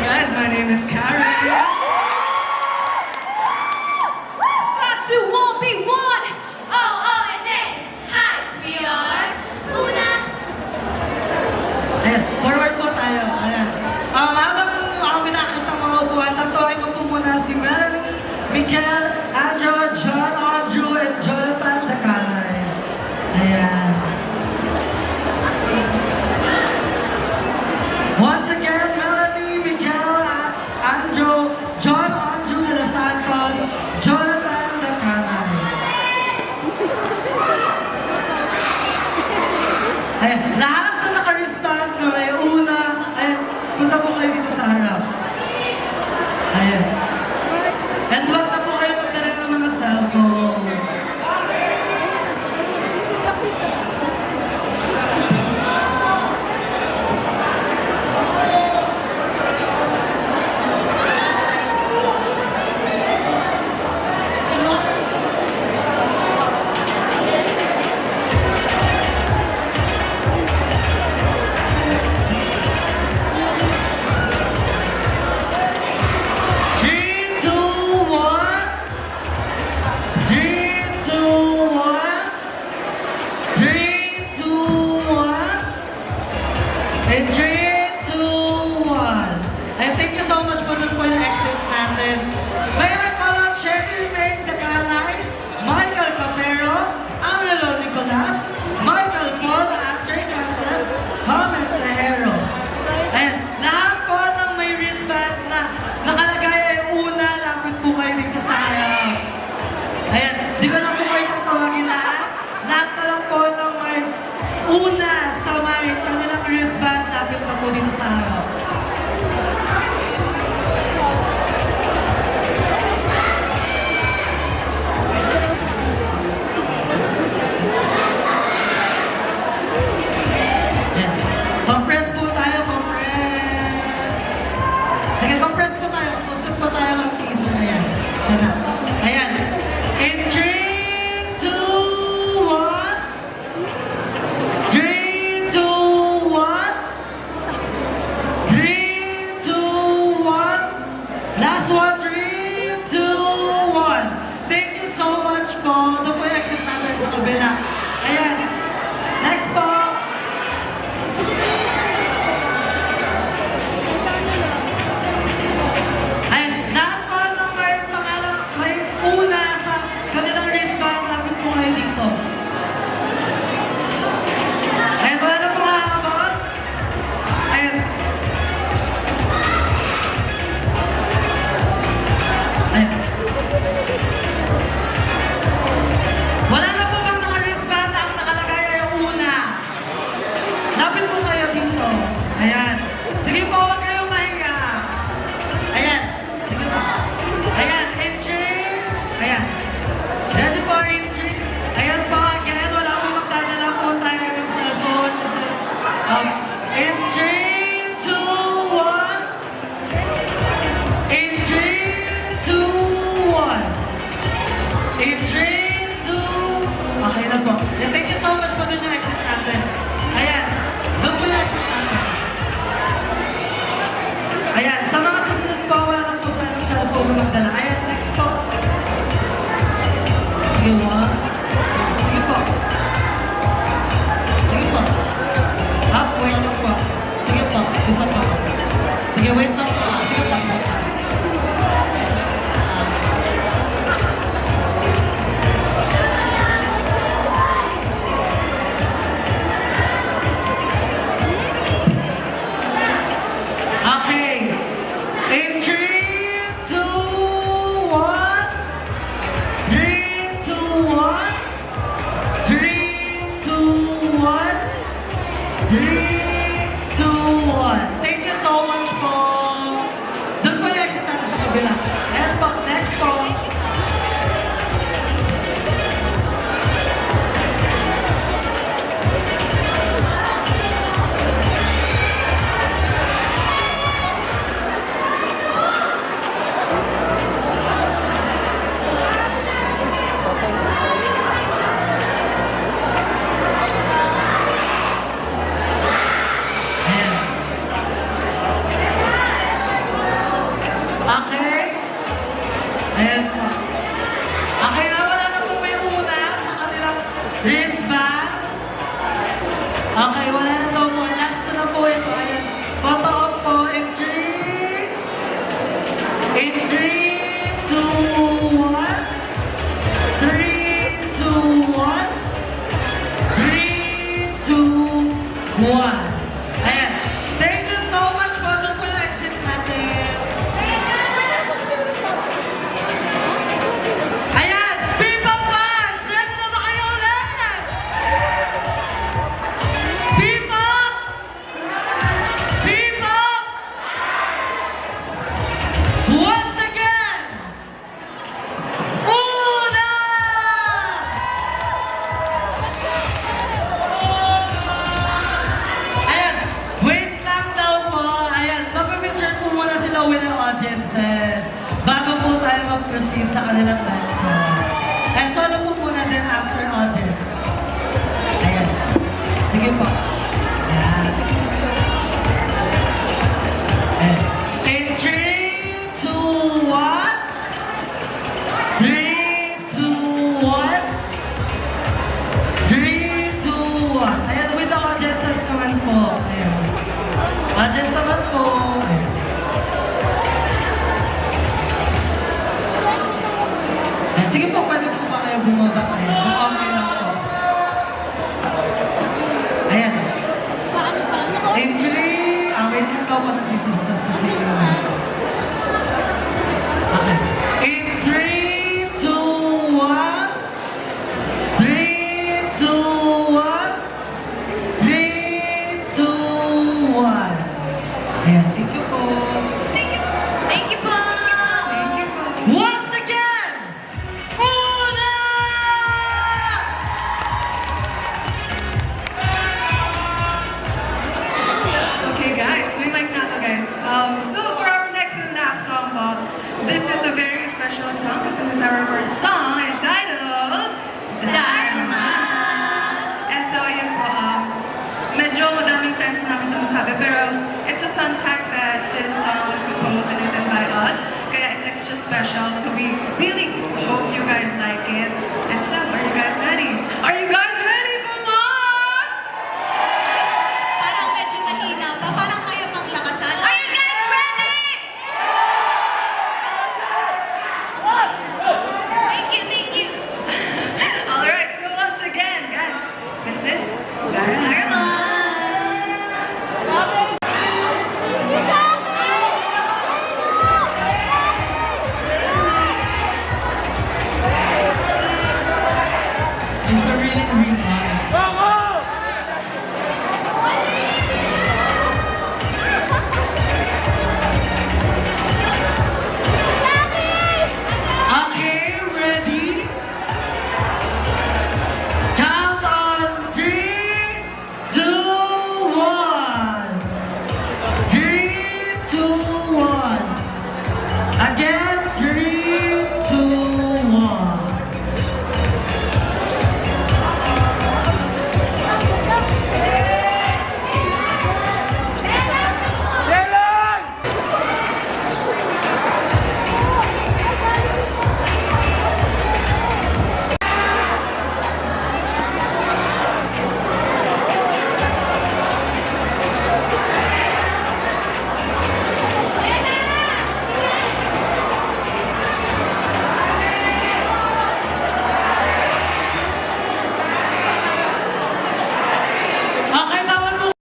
guys, my name is Carrie. Fox who won't be one. And then, hi, we are Una. Ayan, forward po tayo. Ayan. Habang minakit ang mga upuan, tatuwain ko po muna si Melanie, Mikel, Andrew, John, Andrew, and Jonathan Dacanay. Ayan. Once again, Melanie, Mikel, Andrew, John, Andrew de los Santos, Jonathan Dacanay. Ayan, lahat na naka-respond na may una, ayan, punta po kayo dito sa harap. Ayan. And wag na po kayo magdala ng mga cellphone. And 3, 2, 1. And thank you so much po nun po yung exit natin. May I call out Sherry May Dacanay, Michael Capero, Angelo Nicolas, Michael Paul, Andre Cantas, Hamed Tejero. Ayan, lahat po ng may wristband na nakalagay ay una, lapit po kayo dito sa harap. Ayan, di ko na po kayo tatawagin lahat. Lahat na lang po ng may una sa may kanilang wristband, lapit na po dito sa harap. Ayan. Compress po tayo, compress. Sige, compress po tayo. Pusot po tayo ng teaser. Ayan. Ayan na. Ayan. In 3, 2, 1. 3, 2, 1. 3, 2, 1. Last one. 3, 2, 1. Thank you so much po. Doon po yung exit natin sa kabila. Ayan. Next po. Ayan. Lahat po ng may pangalan, may una sa kanilang wristband, lapit po kayo dito. Ayan, wala na po kakabot. Ayan. Ayan. Wala na po bang naka-wristband ang nakalagay ay una? Lapit po kayo dito. Ayan. Sige po, huwag kayong mahiya. Ayan. Sige po. Ayan, entry. Ayan. Ready po, entry. Ayan po, again, wala po magdadala po tayo ng cellphone kasi in 3, 2, 1. In 3, 2, 1. In 3, 2. Okay na po. Yeah, thank you so much po dun yung exit natin. Ayan. Doon po yung exit natin. Ayan. Sa mga susunod po, wala lang po sa ng cellphone na magdala. Ayan, next po. Sige, 1. Sige po. Sige po. Wait lang po. Sige po. Isa po. Sige, wait lang po. Sige po. Okay. In 3, 2, 1. 3, 2, 1. 3, 2, 1. 3, 2, 1. Thank you so much po. Doon po yung exit natin sa kabila. Ayan po, next po. one. Ayan. Thank you so much po. Doon po yung exit natin. Ayan. People fans! Ready na ba kayo ulit? People! People! Once again! Una! Ayan, wait lang daw po. Ayan, mag-picture po muna sila with the audiences bago po tayo mag-proceed sa kanilang next song. Eh, solo po muna din after audience. Ayan. Sige po. Ayan. Ayan. In 3, 2, 1. 3, 2, 1. 3, 2, 1. Ayan, with the audiences naman po. Ayan. Audience naman po. Ayan. Ayan, sige po, pwede po ba kayo bumaba? Ayan, kung okay lang po. Ayan. In 3, wait lang daw po nagsisitas kasi yun. Okay. In 3, 2, 1. 3, 2, 1. 3, 2, 1. Ayan, thank you po. Thank you. Thank you po. Thank you po. Once again, Una! Okay guys, may mic na ako guys. So for our next and last song po, this is a very special song because this is our first song entitled Dharma. And so yun po, medyo madaming times namin ito masabi, pero it's a fun fact that this song was composed and written by us, kaya it's extra special. So we really hope you guys like it. And so, are you guys ready? Are you guys